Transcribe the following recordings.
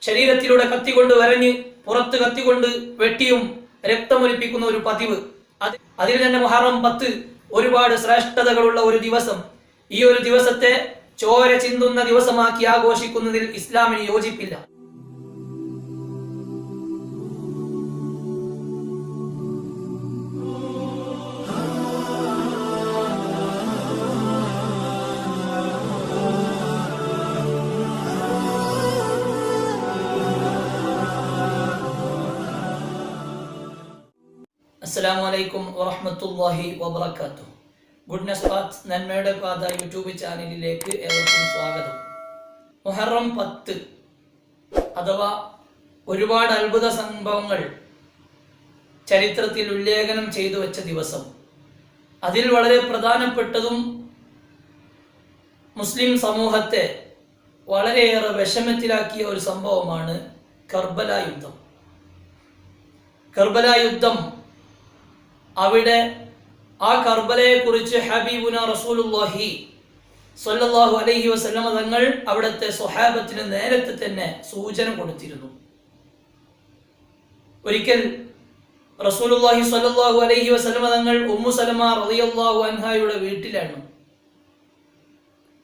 ശരീരത്തിലൂടെ കത്തികൊണ്ട് വരഞ്ഞ് പുറത്ത് കത്തികൊണ്ട് വെട്ടിയും രക്തമൊലിപ്പിക്കുന്ന ഒരു പതിവ്. അതിൽ തന്നെ മുഹറം 10 ഒരുപാട് ശ്രേഷ്ഠതകളുള്ള ഒരു ദിവസം. ഈ ഒരു ദിവസത്തെ ചോര ചിന്തുന്ന ദിവസമാക്കി ആഘോഷിക്കുന്നതിൽ ഇസ്ലാമിന് യോജിപ്പില്ല. അസ്സലാമു അലൈക്കും വറഹ്മത്തുള്ളാഹി വബറകാതുഹു. ഗുഡ്നസ് പാത്ത് നന്മയുടെ പാത യൂട്യൂബ് ചാനലിലേക്ക് ഏവർക്കും സ്വാഗതം. മുഹറം 10 അഥവാ ഒരുപാട് അത്ഭുത സംഭവങ്ങൾ ചരിത്രത്തിൽ ഉല്ലേഖനം ചെയ്തു വെച്ച ദിവസം. അതിൽ വളരെ പ്രധാനപ്പെട്ടതും മുസ്ലിം സമൂഹത്തെ വളരെയേറെ വിഷമത്തിലാക്കിയ ഒരു സംഭവമാണ് കർബല യുദ്ധം. കർബല യുദ്ധം, അവിടെ ആ കർബലയെ കുറിച്ച് ഹബീബുന റസൂലുള്ളാഹി സ്വല്ലല്ലാഹു അലൈഹി വസല്ലമ തങ്ങൾ അവിടുത്തെ സ്വഹാബത്തിന് നേരത്തെ തന്നെ സൂചന കൊടുത്തിരുന്നു. ഒരിക്കൽ റസൂലുള്ളാഹി സ്വല്ലല്ലാഹു അലൈഹി വസല്ലമ തങ്ങൾ ഉമ്മു സലമ റളിയല്ലാഹു അൻഹായുടെ വീട്ടിലാണ്.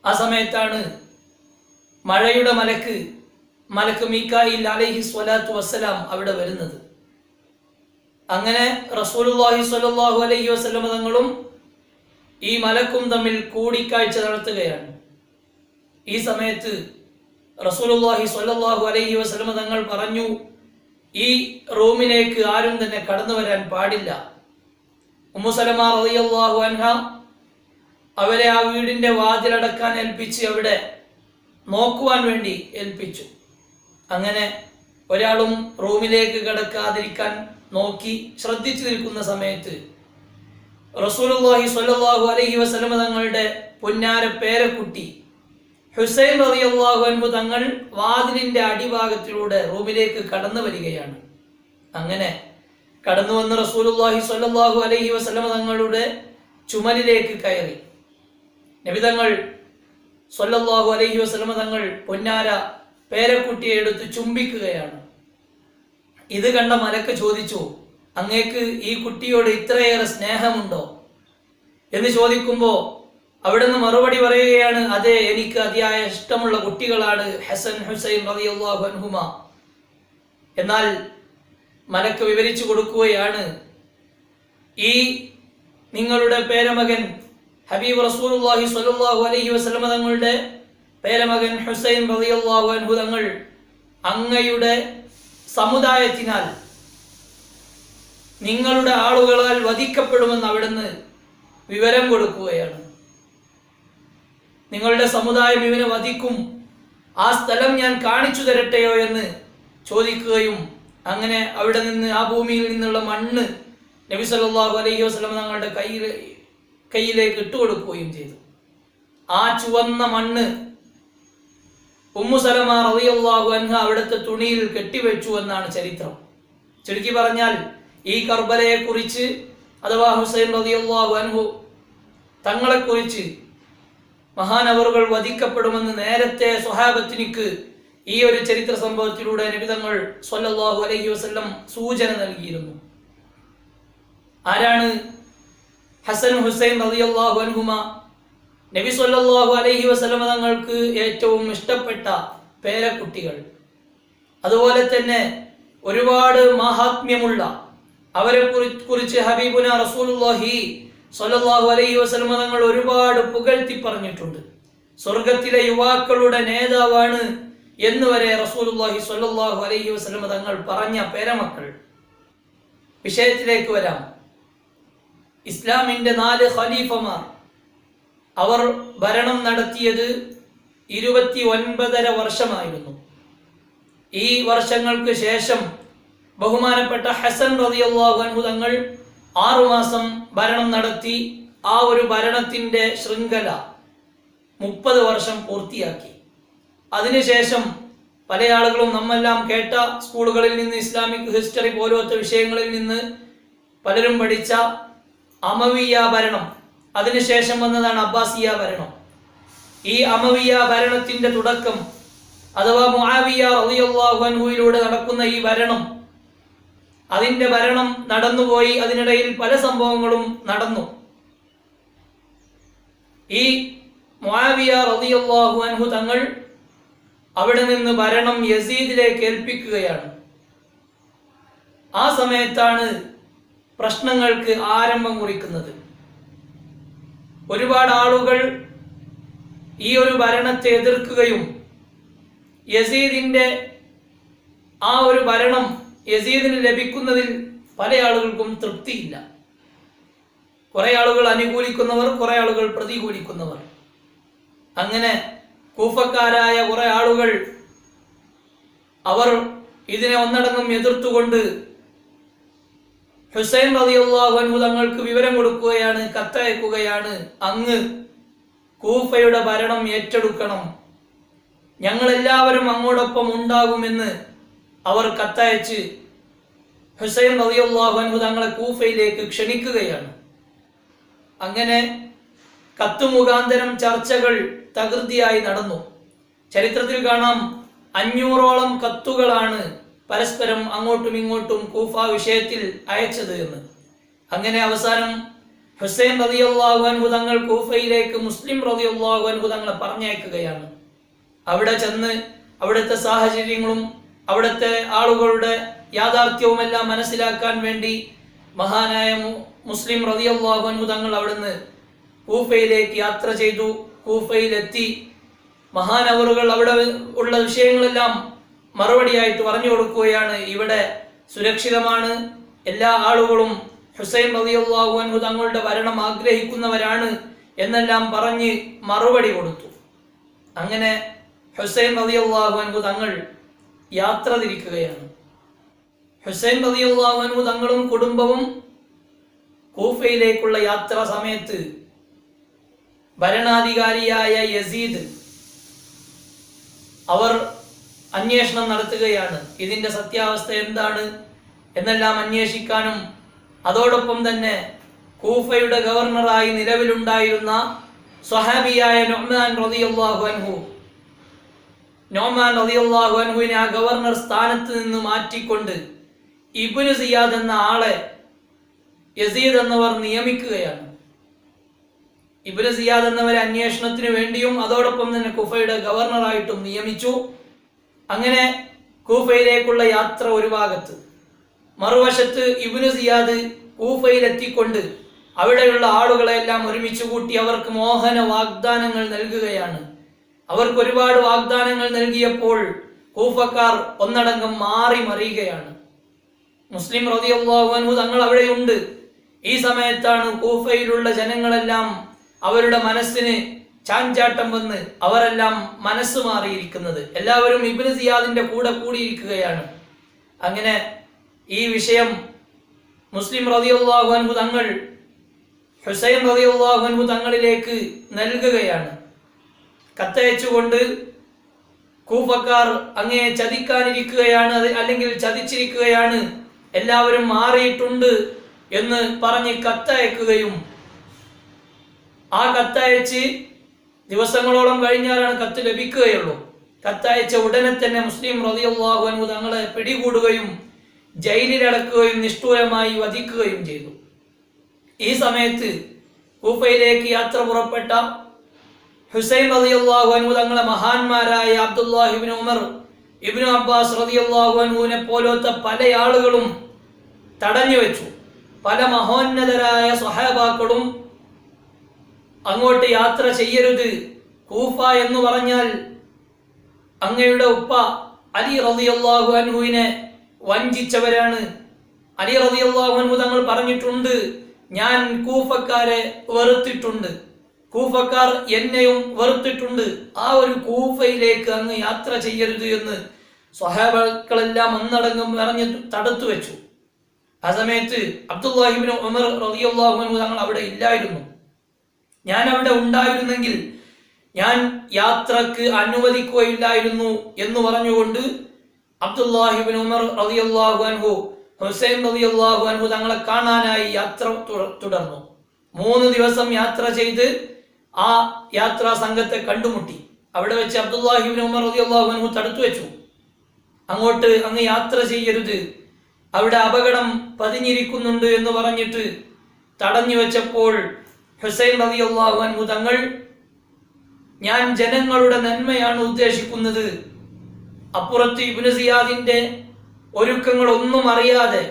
ആ സമയത്താണ് മഴയുടെ മലക്ക് മീകായിൽ അലൈഹി സ്വലാത്തു വസ്സലാം അവിടെ വരുന്നത്. അങ്ങനെ റസൂലുള്ളാഹി സ്വല്ലല്ലാഹു അലൈഹി വസല്ലമ തങ്ങളും ഈ മലക്കും തമ്മിൽ കൂടിക്കാഴ്ച നടത്തുകയാണ്. ഈ സമയത്ത് റസൂലുള്ളാഹി സ്വല്ലല്ലാഹു അലൈഹി വസല്ലമ തങ്ങൾ പറഞ്ഞു, ഈ റൂമിലേക്ക് ആരും തന്നെ കടന്നു വരാൻ പാടില്ല. ഉമ്മു സലമ റളിയല്ലാഹു അൻഹ അവരെ ആ വീടിന്റെ വാതിലടക്കാൻ ഏൽപ്പിച്ച് അവിടെ നോക്കുവാൻ വേണ്ടി ഏൽപ്പിച്ചു. അങ്ങനെ ഒരാളും റൂമിലേക്ക് കടക്കാതിരിക്കാൻ നോക്കി ശ്രദ്ധിച്ചു നിൽക്കുന്ന സമയത്ത് റസൂലുള്ളാഹി സ്വല്ലല്ലാഹു അലൈഹി വസല്ലമ തങ്ങളുടെ പൊന്നാര പേരക്കുട്ടി ഹുസൈൻ റളിയല്ലാഹു അൻഹു തങ്ങൾ വാതിലിന്റെ അടിഭാഗത്തിലൂടെ റൂമിലേക്ക് കടന്നു വരികയാണ്. അങ്ങനെ കടന്നു വന്ന് റസൂലുള്ളാഹി സ്വല്ലല്ലാഹു അലൈഹി വസല്ലമ തങ്ങളുടെ ചുമലിലേക്ക് കയറി. നബി തങ്ങൾ സ്വല്ലല്ലാഹു അലൈഹി വസല്ലമ തങ്ങൾ പൊന്നാര പേരക്കുട്ടിയെ എടുത്ത് ചുംബിക്കുകയാണ്. ഇത് കണ്ട മലക്ക് ചോദിച്ചു, അങ്ങേക്ക് ഈ കുട്ടിയോട് ഇത്രയേറെ സ്നേഹമുണ്ടോ എന്ന് ചോദിക്കുമ്പോൾ അവിടുന്ന് മറുപടി പറയുകയാണ്, അതെ, എനിക്ക് അതിയായ ഇഷ്ടമുള്ള കുട്ടികളാണ് ഹസൻ ഹുസൈൻ റളിയല്ലാഹു അൻഹുമ. എന്നാൽ മലക്ക് വിവരിച്ചു കൊടുക്കുകയാണ്, ഈ നിങ്ങളുടെ പേരമകൻ ഹബീബ് റസൂലുള്ളാഹി സ്വല്ലല്ലാഹു അലൈഹി വസല്ലമ തങ്ങളുടെ പേരമകൻ ഹുസൈൻ റളിയല്ലാഹു അൻഹു തങ്ങൾ അങ്ങയുടെ സമുദായത്തിനാൽ നിങ്ങളുടെ ആളുകളാൽ വധിക്കപ്പെടുമെന്ന് അവിടുന്ന് വിവരം കൊടുക്കുകയാണ്. നിങ്ങളുടെ സമുദായം ഇവനെ വധിക്കും, ആ സ്ഥലം ഞാൻ കാണിച്ചു തരട്ടെയോ എന്ന് ചോദിക്കുകയും അങ്ങനെ അവിടെ നിന്ന് ആ ഭൂമിയിൽ നിന്നുള്ള മണ്ണ് നബി സല്ലല്ലാഹു അലൈഹി വസല്ലം തങ്ങളുടെ കയ്യിലേക്ക് ഇട്ടുകൊടുക്കുകയും ചെയ്തു. ആ ചുവന്ന മണ്ണ് ഉമ്മു സലമ റളിയല്ലാഹു അൻഹ അവിടുത്തെ തുണിയിൽ കെട്ടിവെച്ചു എന്നാണ് ചരിത്രം. ചുരുക്കി പറഞ്ഞാൽ ഈ കർബലയെ കുറിച്ച് അഥവാ ഹുസൈൻ റളിയല്ലാഹു അൻഹു തങ്ങളെ കുറിച്ച് മഹാനവറുകൾ വധിക്കപ്പെടുമെന്ന് നേരത്തെ സ്വഹാബത്തിനിക്ക് ഈ ഒരു ചരിത്ര സംഭവത്തിലൂടെ നബി തങ്ങൾ സ്വല്ലല്ലാഹു അലൈഹി വസല്ലം സൂചന നൽകിയിരുന്നു. ആരാണ് ഹസൻ ഹുസൈൻ റളിയല്ലാഹു അൻഹുമ? നബി സ്വല്ലല്ലാഹു അലൈഹി വസല്ലമ തങ്ങൾക്ക് ഏറ്റവും ഇഷ്ടപ്പെട്ട പേരക്കുട്ടികൾ. അതുപോലെ തന്നെ ഒരുപാട് മഹാത്മ്യമുള്ള അവരെ കുറിച്ച് ഹബീബുന റസൂലുള്ളാഹി സ്വല്ലല്ലാഹു അലൈഹി വസല്ലമ തങ്ങൾ ഒരുപാട് പുകഴ്ത്തി പറഞ്ഞിട്ടുണ്ട്. സ്വർഗത്തിലെ യുവാക്കളുടെ നേതാവാണ് എന്ന് വരെ റസൂലുള്ളാഹി സ്വല്ലല്ലാഹു അലൈഹി വസല്ലമ തങ്ങൾ പറഞ്ഞ പേരമക്കൾ. വിഷയത്തിലേക്ക് വരാം. ഇസ്ലാമിന്റെ 4 ഖലീഫമാർ അവർ ഭരണം നടത്തിയത് 29.5 വർഷമായിരുന്നു. ഈ വർഷങ്ങൾക്ക് ശേഷം ബഹുമാനപ്പെട്ട ഹസൻ റളിയല്ലാഹു അൻഹു തങ്ങൾ 6 മാസം ഭരണം നടത്തി. ആ ഒരു ഭരണത്തിന്റെ ശൃംഖല 30 വർഷം പൂർത്തിയാക്കി. അതിനുശേഷം പല ആളുകളും നമ്മെല്ലാം കേട്ട സ്കൂളുകളിൽ നിന്ന് ഇസ്ലാമിക് ഹിസ്റ്ററി പോലത്തെ വിഷയങ്ങളിൽ നിന്ന് പലരും പഠിച്ച അമവിയ ഭരണം, അതിനുശേഷം വന്നതാണ് അബ്ബാസിയ ഭരണം. ഈ അമവിയ ഭരണത്തിന്റെ തുടക്കം അഥവാ മുആവിയ റളിയല്ലാഹു അൻഹുവിലൂടെ നടക്കുന്ന ഈ ഭരണം, അതിന്റെ ഭരണം നടന്നുപോയി. അതിനിടയിൽ പല സംഭവങ്ങളും നടന്നു. ഈ മുആവിയ റളിയല്ലാഹു അൻഹു തങ്ങൾ അവിടെ നിന്ന് ഭരണം യസീദിലേക്ക് ഏൽപ്പിക്കുകയാണ്. ആ സമയത്താണ് പ്രശ്നങ്ങൾക്ക് ആരംഭം കുറിക്കുന്നത്. ഒരുപാട് ആളുകൾ ഈ ഒരു ഭരണത്തെ എതിർക്കുകയും യസീദിന്റെ ആ ഒരു ഭരണം യസീദിന് ലഭിക്കുന്നതിൽ പല ആളുകൾക്കും തൃപ്തിയില്ല. കുറെ ആളുകൾ അനുകൂലിക്കുന്നവർ, കുറെ ആളുകൾ പ്രതികൂലിക്കുന്നവർ. അങ്ങനെ കൂഫക്കാരായ കുറെ ആളുകൾ അവർ ഇതിനെ ഒന്നടങ്കം എതിർത്തുകൊണ്ട് ഹുസൈൻ റളിയല്ലാഹു അൻഹു തങ്ങൾക്ക് വിവരം കൊടുക്കുകയാണ്, കത്തയക്കുകയാണ്. അങ്ങ് കൂഫയുടെ ഭരണം ഏറ്റെടുക്കണം, ഞങ്ങളെല്ലാവരും അങ്ങോടൊപ്പം ഉണ്ടാകുമെന്ന് അവർ കത്തയച്ച് ഹുസൈൻ റളിയല്ലാഹു അൻഹു തങ്ങളെ കൂഫയിലേക്ക് ക്ഷണിക്കുകയാണ്. അങ്ങനെ കത്ത് മുഖാന്തരം ചർച്ചകൾ തകൃതിയായി നടന്നു. ചരിത്രത്തിൽ കാണാം 500ഓളം കത്തുകളാണ് പരസ്പരം അങ്ങോട്ടും ഇങ്ങോട്ടും കൂഫ വിഷയത്തിൽ അയച്ചത് എന്ന്. അങ്ങനെ അവസാനം ഹുസൈൻ റളിയല്ലാഹു അൻഹു തങ്ങൾ കൂഫയിലേക്ക് മുസ്ലിം റളിയല്ലാഹു അൻഹു തങ്ങളെ പറഞ്ഞയക്കുകയാണ്. അവിടെ ചെന്ന് അവിടുത്തെ സാഹചര്യങ്ങളും അവിടുത്തെ ആളുകളുടെ യാഥാർത്ഥ്യവുമെല്ലാം മനസ്സിലാക്കാൻ വേണ്ടി മഹാനായ മുസ്ലിം റളിയല്ലാഹു അൻഹു തങ്ങൾ അവിടുന്ന് കൂഫയിലേക്ക് യാത്ര ചെയ്തു. കൂഫയിലെത്തി മഹാനവറുകൾ അവിടെ ഉള്ള വിഷയങ്ങളെല്ലാം മറുപടിയായിട്ട് പറഞ്ഞു കൊടുക്കുകയാണ്. ഇവിടെ സുരക്ഷിതമാണ്, എല്ലാ ആളുകളും ഹുസൈൻ റളിയല്ലാഹു അൻഹു തങ്ങളുടെ ഭരണം ആഗ്രഹിക്കുന്നവരാണ് എന്നെല്ലാം പറഞ്ഞ് മറുപടി കൊടുത്തു. അങ്ങനെ ഹുസൈൻ റളിയല്ലാഹു അൻഹു തങ്ങൾ യാത്ര തിരിക്കുകയാണ്. ഹുസൈൻ റളിയല്ലാഹു അൻഹു തങ്ങളും കുടുംബവും കൂഫയിലേക്കുള്ള യാത്രാ സമയത്ത് ഭരണാധികാരിയായ യസീദ് അവർ അന്വേഷണം നടത്തുകയാണ്. ഇതിന്റെ സത്യാവസ്ഥ എന്താണ് എന്നെല്ലാം അന്വേഷിക്കാനും അതോടൊപ്പം തന്നെ കൂഫയുടെ ഗവർണറായി നിലവിലുണ്ടായിരുന്ന സ്വഹാബിയായ നൊഅ്മാൻ റളിയല്ലാഹു അൻഹുവിനെ ആ ഗവർണർ സ്ഥാനത്ത് നിന്ന് മാറ്റിക്കൊണ്ട് ഇബ്നു സിയാദ് എന്ന ആളെ യസീദ് എന്നവർ നിയമിക്കുകയാണ്. ഇബ്നു സിയാദ് എന്നവരെ അന്വേഷണത്തിന് വേണ്ടിയും അതോടൊപ്പം തന്നെ കൂഫയുടെ ഗവർണറായിട്ടും നിയമിച്ചു. അങ്ങനെ കൂഫയിലേക്കുള്ള യാത്ര ഒരു ഭാഗത്ത്, മറുവശത്ത് ഇബ്നു സിയാദ് കൂഫയിലെത്തിക്കൊണ്ട് അവിടെയുള്ള ആളുകളെല്ലാം ഒരുമിച്ച് കൂട്ടി അവർക്ക് മോഹന വാഗ്ദാനങ്ങൾ നൽകുകയാണ്. അവർക്ക് ഒരുപാട് വാഗ്ദാനങ്ങൾ നൽകിയപ്പോൾ കൂഫക്കാർ ഒന്നടങ്കം മാറി മറിയുകയാണ്. മുസ്ലിം റളിയല്ലാഹു അൻഹു തങ്ങൾ അവിടെയുണ്ട്. ഈ സമയത്താണ് കൂഫയിലുള്ള ജനങ്ങളെല്ലാം അവരുടെ മനസ്സിന് ചാഞ്ചാട്ടം വന്ന് അവരെല്ലാം മനസ്സ് മാറിയിരിക്കുന്നത്. എല്ലാവരും ഇബ്നു സിയാദിന്റെ കൂടെ കൂടിയിരിക്കുകയാണ്. അങ്ങനെ ഈ വിഷയം മുസ്ലിം റളിയല്ലാഹു അൻഹു തങ്ങൾ ഹുസൈൻ റളിയല്ലാഹു അൻഹു തങ്ങളിലേക്ക് നൽകുകയാണ്. കത്തയച്ചുകൊണ്ട് കൂഫക്കാർ അങ്ങേ ചതിക്കാനിരിക്കുകയാണ്, അല്ലെങ്കിൽ ചതിച്ചിരിക്കുകയാണ്, എല്ലാവരും മാറിയിട്ടുണ്ട് എന്ന് പറഞ്ഞ് കത്തയക്കുകയും ആ കത്തയച്ച് ദിവസങ്ങളോളം കഴിഞ്ഞാലാണ് കത്ത് ലഭിക്കുകയുള്ളൂ. കത്തയച്ച ഉടനെ തന്നെ മുസ്ലിം റളിയല്ലാഹു അൻഹു തങ്ങളെ പിടികൂടുകയും ജയിലിലടക്കുകയും നിഷ്ഠൂരമായി വധിക്കുകയും ചെയ്തു. ഈ സമയത്ത് കൂഫയിലേക്ക് യാത്ര പുറപ്പെട്ട ഹുസൈൻ റളിയല്ലാഹു അൻഹു തങ്ങളെ മഹാന്മാരായ അബ്ദുല്ലാഹി ഇബ്നു ഉമർ, ഇബ്നു അബ്ബാസ് റളിയല്ലാഹു അൻഹുവിനെ പോലത്തെ പല ആളുകളും തടഞ്ഞു വെച്ചു. പല മഹോന്നതരായ സ്വഹാബാക്കളും അങ്ങോട്ട് യാത്ര ചെയ്യരുത്, കൂഫ എന്ന് പറഞ്ഞാൽ അങ്ങയുടെ ഉപ്പ അലി റളിയല്ലാഹു അൻഹുവിനെ വഞ്ചിച്ചവരാണ്. അലി റളിയല്ലാഹു അൻഹു തങ്ങൾ പറഞ്ഞിട്ടുണ്ട്, ഞാൻ കൂഫക്കാരെ വെറുത്തിട്ടുണ്ട്, കൂഫക്കാർ എന്നെയും വെറുത്തിട്ടുണ്ട്, ആ ഒരു കൂഫയിലേക്ക് അങ്ങ് യാത്ര ചെയ്യരുത് എന്ന് സ്വഹാബാക്കളെല്ലാം ഒന്നടങ്കം പറഞ്ഞ് തടുത്തു വെച്ചു. ആ സമയത്ത് അബ്ദുല്ലാഹി ഇബ്നു ഉമർ റളിയല്ലാഹു അൻഹു തങ്ങൾ അവിടെ ഇല്ലായിരുന്നു. ഞാൻ അവിടെ ഉണ്ടായിരുന്നെങ്കിൽ ഞാൻ യാത്രക്ക് അനുവദിക്കുകയില്ലായിരുന്നു എന്ന് പറഞ്ഞുകൊണ്ട് അബ്ദുല്ലാഹി ഇബ്നു ഉമർ റളിയല്ലാഹു അൻഹു ഹുസൈൻ റളിയല്ലാഹു അൻഹു തങ്ങളെ കാണാനായി യാത്ര തുടർന്നു. 3 ദിവസം യാത്ര ചെയ്ത് ആ യാത്രാ സംഘത്തെ കണ്ടുമുട്ടി. അവിടെ വെച്ച് അബ്ദുല്ലാഹി ഇബ്നു ഉമർ റളിയല്ലാഹു അൻഹു തടുത്തു വെച്ചു. അങ്ങോട്ട് അങ്ങ് യാത്ര ചെയ്യരുത്, അവിടെ അപകടം പതിഞ്ഞിരിക്കുന്നുണ്ട് എന്ന് പറഞ്ഞിട്ട് തടഞ്ഞു വെച്ചപ്പോൾ ഹുസൈൻ റളിയല്ലാഹു അൻഹു തങ്ങൾ, ഞാൻ ജനങ്ങളുടെ നന്മയാണ് ഉദ്ദേശിക്കുന്നത്, അപ്പുറത്ത് ഇബ്നു സിയാദിന്റെ ഒരുക്കങ്ങൾ ഒന്നും അറിയാതെ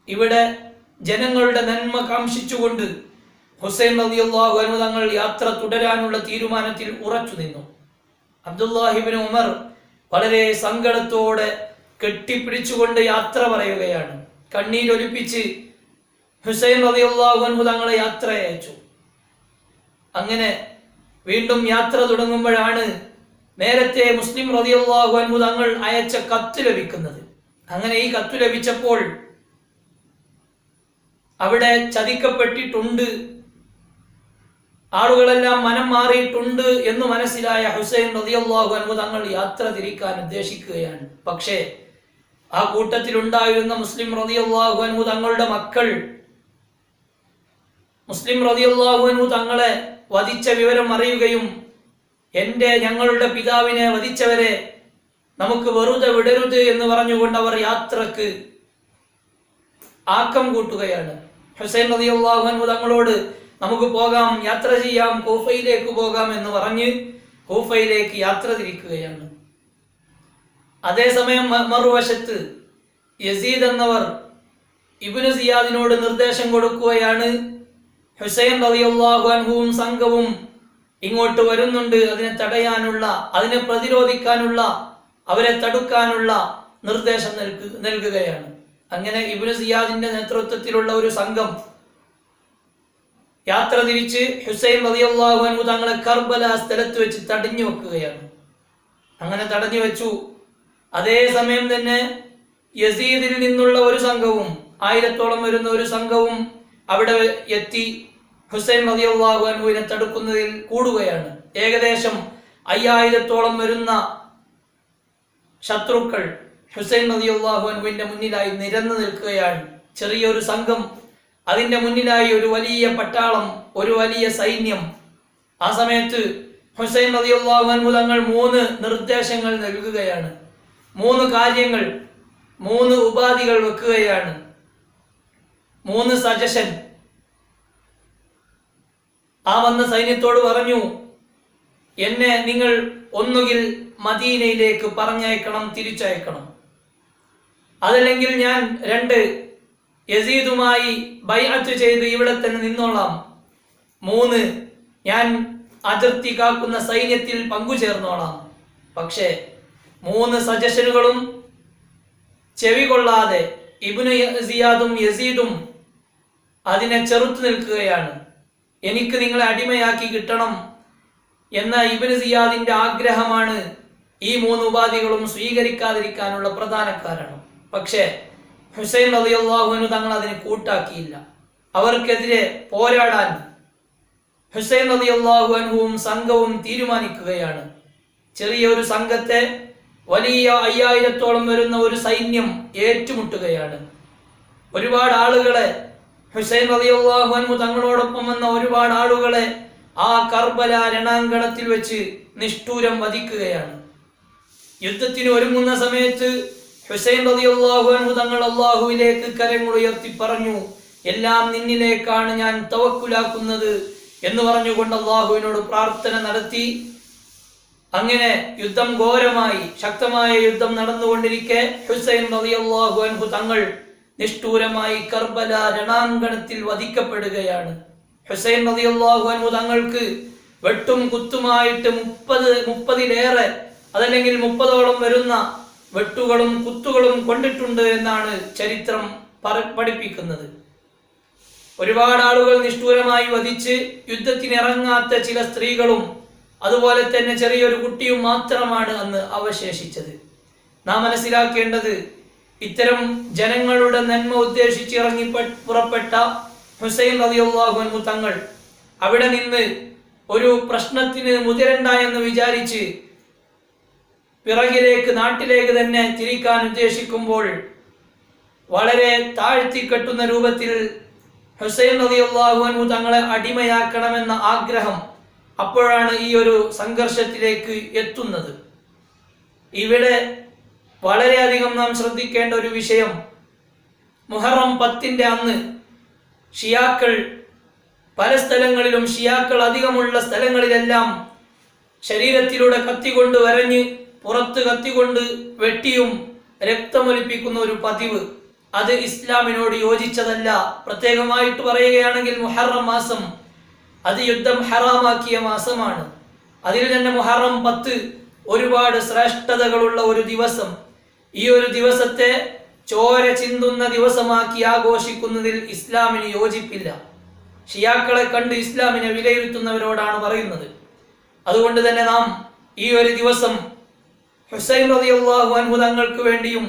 ഇവിടെ ജനങ്ങളുടെ നന്മ കാംക്ഷിച്ചുകൊണ്ട് ഹുസൈൻ റളിയല്ലാഹു അൻഹു തങ്ങൾ യാത്ര തുടരാനുള്ള തീരുമാനത്തിൽ ഉറച്ചു നിന്നു. അബ്ദുല്ലാഹി ഇബ്നു ഉമർ വളരെ സങ്കടത്തോടെ കെട്ടിപ്പിടിച്ചുകൊണ്ട് യാത്ര പറയുകയാണ്. കണ്ണീരൊലിപ്പിച്ച് ഹുസൈൻ റളിയല്ലാഹു അൻഹു തങ്ങളെ യാത്ര അയച്ചു. അങ്ങനെ വീണ്ടും യാത്ര തുടങ്ങുമ്പോഴാണ് നേരത്തെ മുസ്ലിം റളിയല്ലാഹു അൻഹു തങ്ങൾ അയച്ച കത്ത് ലഭിക്കുന്നത്. അങ്ങനെ ഈ കത്ത് ലഭിച്ചപ്പോൾ അവിടെ ചതിക്കപ്പെട്ടിട്ടുണ്ട്, ആളുകളെല്ലാം മനം മാറിയിട്ടുണ്ട് എന്ന് മനസ്സിലായ ഹുസൈൻ റളിയല്ലാഹു അൻഹു തങ്ങൾ യാത്ര തിരിക്കാൻ ഉദ്ദേശിക്കുകയാണ്. പക്ഷേ ആ കൂട്ടത്തിലുണ്ടായിരുന്ന മുസ്ലിം റളിയല്ലാഹു അൻഹു തങ്ങളുടെ മക്കൾ മുസ്ലിം റളിയല്ലാഹു അൻഹു തങ്ങളെ വധിച്ച വിവരം അറിയുകയും ഞങ്ങളുടെ പിതാവിനെ വധിച്ചവരെ നമുക്ക് വെറുതെ വിടരുത് എന്ന് പറഞ്ഞുകൊണ്ട് അവർ യാത്രക്ക് ആക്കം കൂട്ടുകയാണ്. ഹുസൈൻ റളിയല്ലാഹു അൻഹു തങ്ങളോട് നമുക്ക് പോകാം, യാത്ര ചെയ്യാം, കൂഫയിലേക്ക് പോകാം എന്ന് പറഞ്ഞ് കൂഫയിലേക്ക് യാത്ര തിരിക്കുകയാണ്. അതേസമയം മറുവശത്ത് യസീദ് എന്നവർ ഇബ്നു സിയാദിനോട് നിർദ്ദേശം കൊടുക്കുകയാണ്, ഹുസൈൻ റളിയല്ലാഹു അൻഹുവും സംഘവും ഇങ്ങോട്ട് വരുന്നുണ്ട്, അതിനെ തടയാനുള്ള, അതിനെ പ്രതിരോധിക്കാനുള്ള, അവരെ തടുക്കാനുള്ള നിർദ്ദേശം നൽകുകയാണ്. അങ്ങനെ ഇബ്നു സിയാദിന്റെ നേതൃത്വത്തിലുള്ള ഒരു സംഘം യാത്ര തിരിച്ച് ഹുസൈൻ റളിയല്ലാഹു അൻഹു തങ്ങളെ കർബല സ്ഥലത്ത് വെച്ച് തടഞ്ഞു വെക്കുകയാണ്. അങ്ങനെ തടഞ്ഞു വെച്ചു. അതേസമയം തന്നെ യസീദിൽ നിന്നുള്ള ഒരു സംഘവും 1000-ഓളം വരുന്ന ഒരു സംഘവും അവിടെ എത്തി ഹുസൈൻ റളിയല്ലാഹു അൻഹുവിനെ തടുക്കുന്നതിൽ കൂടുകയാണ്. ഏകദേശം 5000-ഓളം വരുന്ന ശത്രുക്കൾ ഹുസൈൻ റളിയല്ലാഹു അൻഹുവിന്റെ മുന്നിലായി നിരന്നു നിൽക്കുകയാണ്. ചെറിയൊരു സംഘം, അതിന്റെ മുന്നിലായി ഒരു വലിയ പട്ടാളം, ഒരു വലിയ സൈന്യം. ആ സമയത്ത് ഹുസൈൻ റളിയല്ലാഹു അൻഹു തങ്ങൾ 3 നിർദ്ദേശങ്ങൾ നൽകുകയാണ്. 3 കാര്യങ്ങൾ, 3 ഉപാധികൾ വെക്കുകയാണ്. 3 സജഷൻ. ആ വന്ന സൈന്യത്തോട് പറഞ്ഞു, എന്നെ നിങ്ങൾ ഒന്നുകിൽ മദീനയിലേക്ക് പറഞ്ഞയക്കണം, തിരിച്ചയക്കണം, അതല്ലെങ്കിൽ ഞാൻ 2 യസീദുമായി ബൈഅത്ത് ചെയ്ത് ഇവിടെ തന്നെ നിന്നോളാം, 3 ഞാൻ അതിർത്തി കാക്കുന്ന സൈന്യത്തിൽ പങ്കുചേർന്നോളാം. പക്ഷേ 3 സജഷനുകളും ചെവി കൊള്ളാതെ ഇബ്നു സിയാദും യസീദും അതിനെ ചെറുത്തു നിൽക്കുകയാണ്. എനിക്ക് നിങ്ങളെ അടിമയാക്കി കിട്ടണം എന്ന ഇബ്നു സിയാദിന്റെ ആഗ്രഹമാണ് ഈ 3 ഉപാധികളും സ്വീകരിക്കാതിരിക്കാനുള്ള പ്രധാന കാരണം. പക്ഷേ ഹുസൈൻ റളിയല്ലാഹു അൻഹു തങ്ങൾ അതിന് കൂട്ടാക്കിയില്ല. അവർക്കെതിരെ പോരാടാൻ ഹുസൈൻ റളിയല്ലാഹു അൻഹുവും സംഘവും തീരുമാനിക്കുകയാണ്. ചെറിയൊരു സംഘത്തെ വലിയ 5000-ഓളം വരുന്ന ഒരു സൈന്യം ഏറ്റുമുട്ടുകയാണ്. ഒരുപാട് ആളുകളെ, ഹുസൈൻ റളിയല്ലാഹു അൻഹു തങ്ങളോടൊപ്പം വന്ന ഒരുപാട് ആളുകളെ ആ കർബല രണാങ്കണത്തിൽ വെച്ച് നിഷ്ഠൂരം വധിക്കുകയാണ്. യുദ്ധത്തിന് ഒരുങ്ങുന്ന സമയത്ത് ഹുസൈൻ റളിയല്ലാഹു അൻഹു തങ്ങൾ അല്ലാഹുവിലേക്ക് കരങ്ങളുയർത്തി പറഞ്ഞു, എല്ലാം നിന്നിലേക്കാണ് ഞാൻ തവക്കുലാക്കുന്നത് എന്ന് പറഞ്ഞുകൊണ്ട് അല്ലാഹുവിനോട് പ്രാർത്ഥന നടത്തി. അങ്ങനെ യുദ്ധം ഘോരമായി, ശക്തമായ യുദ്ധം നടന്നുകൊണ്ടിരിക്കെ ഹുസൈൻ റളിയല്ലാഹു അൻഹു തങ്ങൾ നിഷ്ഠൂരമായി കർബല രണാങ്കണത്തിൽ വധിക്കപ്പെടുകയാണ്. ഹുസൈൻ റളിയല്ലാഹു അൻഹു തങ്ങൾക്ക് വെട്ടും കുത്തുമായിട്ട് 30-ലേറെ, അതല്ലെങ്കിൽ 30-ഓളം വരുന്ന വെട്ടുകളും കുത്തുകളും കൊണ്ടിട്ടുണ്ട് എന്നാണ് ചരിത്രം പഠിപ്പിക്കുന്നത്. ഒരുപാട് ആളുകൾ നിഷ്ഠൂരമായി വധിച്ച് യുദ്ധത്തിനിറങ്ങാത്ത ചില സ്ത്രീകളും അതുപോലെ തന്നെ ചെറിയൊരു കുട്ടിയും മാത്രമാണ് അന്ന് അവശേഷിച്ചത്. നാം മനസ്സിലാക്കേണ്ടത്, ഇത്തരം ജനങ്ങളുടെ നന്മ ഉദ്ദേശിച്ച് ഇറങ്ങി പുറപ്പെട്ട ഹുസൈൻ റളിയല്ലാഹു അൻഹു തങ്ങൾ അവിടെ നിന്ന് ഒരു പ്രശ്നത്തിന് മുതിരണ്ട എന്ന് വിചാരിച്ച് പിറകിലേക്ക്, നാട്ടിലേക്ക് തന്നെ തിരിക്കാൻ ഉദ്ദേശിക്കുമ്പോൾ വളരെ താഴ്ത്തിക്കെട്ടുന്ന രൂപത്തിൽ ഹുസൈൻ റളിയല്ലാഹു അൻഹു തങ്ങളെ അടിമയാക്കണമെന്ന ആഗ്രഹം അപ്പോഴാണ് ഈ ഒരു സംഘർഷത്തിലേക്ക് എത്തുന്നത്. ഇവിടെ വളരെയധികം നാം ശ്രദ്ധിക്കേണ്ട ഒരു വിഷയം, മുഹറം 10 അന്ന് ഷിയാക്കൾ പല സ്ഥലങ്ങളിലും, ഷിയാക്കൾ അധികമുള്ള സ്ഥലങ്ങളിലെല്ലാം ശരീരത്തിലൂടെ കത്തികൊണ്ട് വരഞ്ഞ് പുറത്ത് കത്തികൊണ്ട് വെട്ടിയും രക്തമൊലിപ്പിക്കുന്ന ഒരു പതിവ്, അത് ഇസ്ലാമിനോട് യോജിച്ചതല്ല. പ്രത്യേകമായിട്ട് പറയുകയാണെങ്കിൽ മുഹറം മാസം അത് യുദ്ധം ഹറാമാക്കിയ മാസമാണ്. അതിൽ തന്നെ മുഹറം 10 ഒരുപാട് ശ്രേഷ്ഠതകളുള്ള ഒരു ദിവസം. ഈ ഒരു ദിവസത്തെ ചോര ചിന്തുന്ന ദിവസമാക്കി ആഘോഷിക്കുന്നതിൽ ഇസ്ലാമിന് യോജിപ്പില്ല. ഷിയാക്കളെ കണ്ട് ഇസ്ലാമിനെ വിലയിരുത്തുന്നവരോടാണ് പറയുന്നത്. അതുകൊണ്ട് തന്നെ നാം ഈ ഒരു ദിവസം ഹുസൈൻ റളിയല്ലാഹു അൻഹു തങ്ങൾക്ക് വേണ്ടിയും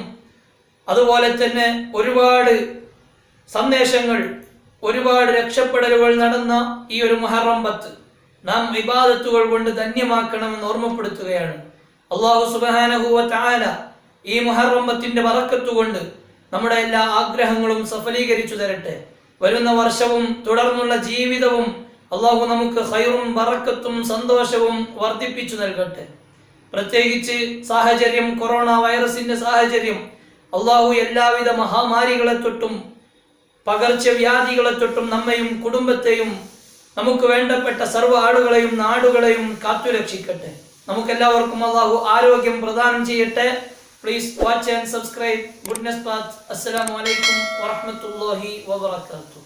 അതുപോലെ തന്നെ ഒരുപാട് സന്ദേശങ്ങൾ, ഒരുപാട് രക്ഷപ്പെടലുകൾ നടന്ന ഈ ഒരു മുഹറം 10 നാം ഇബാദത്തുകൾ കൊണ്ട് ധന്യമാക്കണമെന്ന് ഓർമ്മപ്പെടുത്തുകയാണ്. അല്ലാഹു സുബ്ഹാനഹു വ തആല ഈ മുഹറം 10ന്റെ ബറക്കത്ത് കൊണ്ട് നമ്മുടെ എല്ലാ ആഗ്രഹങ്ങളും സഫലീകരിച്ചു തരട്ടെ. വരുന്ന വർഷവും തുടർന്നുള്ള ജീവിതവും അല്ലാഹു നമുക്ക് ഖൈറും ബറക്കത്തും സന്തോഷവും വർദ്ധിപ്പിച്ചു നൽകട്ടെ. പ്രത്യേകിച്ച് സാഹചര്യം, കൊറോണ വൈറസിന്റെ സാഹചര്യം, അല്ലാഹു എല്ലാവിധ മഹാമാരികളെ തൊട്ടും പകർച്ചവ്യാധികളെ തൊട്ടും നമ്മയും കുടുംബത്തെയും നമുക്ക് വേണ്ടപ്പെട്ട സർവ്വ ആളുകളെയും നാടുകളെയും കാത്തുരക്ഷിക്കട്ടെ. നമുക്കെല്ലാവർക്കും അല്ലാഹു ആരോഗ്യം പ്രദാനം ചെയ്യട്ടെ. Please watch and subscribe goodness path. അസ്സലാമു അലൈക്കും വറഹ്മത്തുള്ളാഹി വബറകാതുഹു.